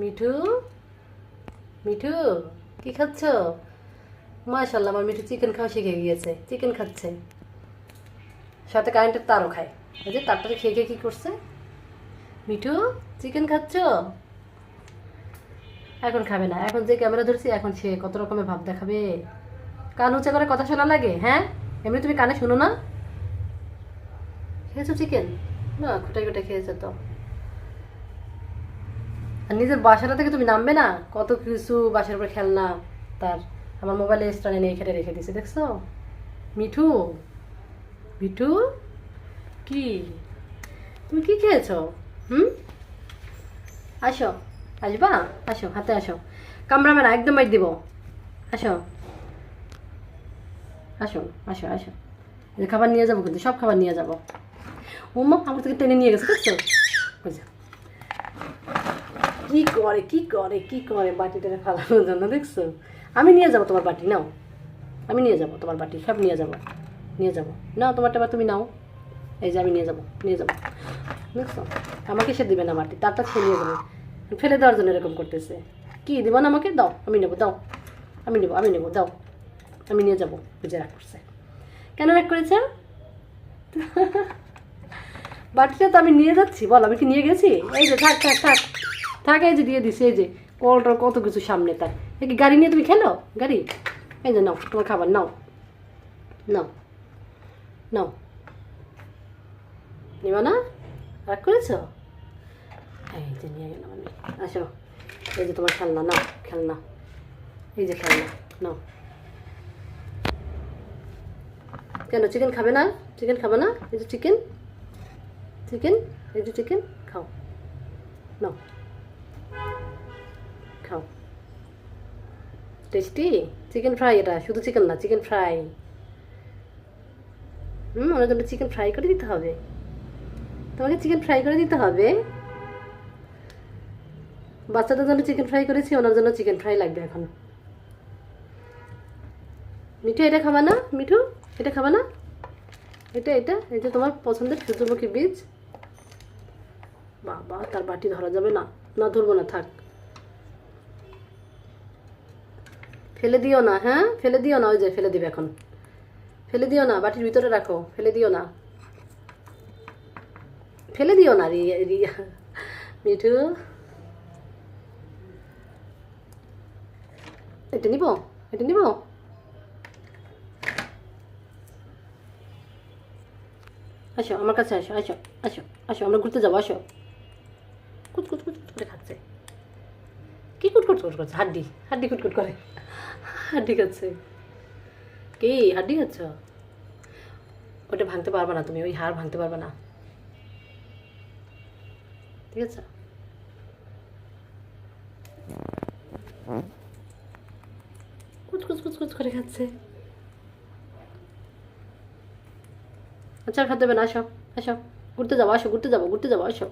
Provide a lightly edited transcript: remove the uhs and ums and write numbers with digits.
মিঠু, মিঠু, কি খাচ্ছ? মাশাল্লাহ, আমার মিঠু চিকেন খাওয়া শিখে গিয়েছে, চিকেন খাচ্ছে, সাথে কারেন্টের তারও খায়। এই যে তারটারে খেয়ে খেয়ে কি করছে। মিঠু, চিকেন খাচ্ছ? এখন খাবে না, এখন যে ক্যামেরা ধরছি এখন সে কত রকমের ভাব দেখাবে। কান উঁচা করে কথা শোনা লাগে? হ্যাঁ, এমনি তুমি কানে শুনো না? খেয়েছো চিকেন? না, খুঁটাই খুঁটাই খেয়েছো তো। আর নিজের বাসাটা থেকে তুমি নামবে না? কত কিছু বাসার উপরে খেলনা তার, আমার মোবাইলে স্ট্যান্ডে নিয়ে খেটে রেখে দিছে, দেখছো? মিঠু, মিঠু, কি তুমি কি খেয়েছো? হুম, আসো, আসবা, আসো, হাতে আসো, কামড়াবে না, একদম মাইর দিব। আসো, আসো, আসো, আসো, যে খাবার নিয়ে যাবো, কিন্তু সব খাবার নিয়ে যাবো। উম্মা আমার থেকে টেনে নিয়ে গেছে, দেখছো? ওই যে, কি করে কি করে কি করে বাটিটা ফালানোর জন্য, দেখছো? আমি নিয়ে যাবো তোমার বাটি, নাও, আমি নিয়ে যাবো তোমার বাটি, সব নিয়ে যাবো, নিয়ে যাবো, নাও তোমারটা এবার তুমি নাও। এই যে আমি নিয়ে যাবো, নিয়ে যাবো, দেখছো? আমাকে সে দিবে না বাটি, তারটা সে নিয়ে যাবে, ফেলে দেওয়ার জন্য এরকম করতেছে। কি দিব না আমাকে? দাও, আমি নেবো, দাও, আমি নেবো, আমি নেবো, দাও, আমি নিয়ে যাবো। বুঝে রাগ করছে, কেন রাগ করেছে? বাটিটা তো আমি নিয়ে যাচ্ছি, বল, আমি কি নিয়ে গেছি? এই যে থাক থাক থাক থাক, এই যে দিয়ে দিছি, এই যে কলটার কত কিছু সামনে তার। এই কি গাড়ি নিয়ে তুমি খেলো? গাড়ি, এই যে নাও তোমার খাবার, নাও, নাও, নাও, নিবা না? রাগ করেছ? এই যে নিয়ে গেলাম আমি, আসো, এই যে তোমার খেলনা, নাও খেলনা, এই যে খেলনা, নাও। কেন চিকেন খাবে না? চিকেন খাবে না? এই যে চিকেন, চিকেন, এই যে চিকেন, খাও, নাও, খাও। টেস্টি চিকেন ফ্রাই, এটা শুধু চিকেন না, চিকেন ফ্রাই। ওনার জন্য চিকেন ফ্রাই করে দিতে হবে, তোমাকে চিকেন ফ্রাই করে দিতে হবে। বাচ্চাদের জন্য চিকেন ফ্রাই করেছি, ওনার জন্য চিকেন ফ্রাই লাগবে এখন। মিঠু, এটা খাবা না? মিঠু, এটা খাবা না? এটা এটা এই যে তোমার পছন্দের সূর্যমুখী বীজ। বাবা, তার বাটি ধরা যাবে না, না ধরবো না, থাক, ফেলে দিও না, হ্যাঁ ফেলে দিও না, ওই যে ফেলে দিবে এখন, ফেলে দিও না, বাটির ভিতরে রাখো, ফেলে দিও না, ফেলে দিও না, রিয়া রিয়া, মিঠু, এটা নিব, এটা নিব, আসো আমার কাছে, আসো, আসো, আসো, আসো, আমরা ঘুরতে যাবো, আসো। কুচকুচ কুচকুচ করে খাচ্ছে, কি কুটকুট কুট করছে? হাড্ডি, হাড্ডি কুটকুট করে, হাড্ডি খাচ্ছে। কি হাড্ডি খাচ্ছ? ওটা ভাঙতে পারবে না তুমি, ওই হাড় ভাঙতে পারবে না, ঠিক আছে? কুচকুচ কুচকুচ করে খাচ্ছে। আচ্ছা, আর খাতে হবে না, আসো, আসো, ঘুরতে যাবো, আসো, ঘুরতে যাবো, ঘুরতে যাবো, আসো।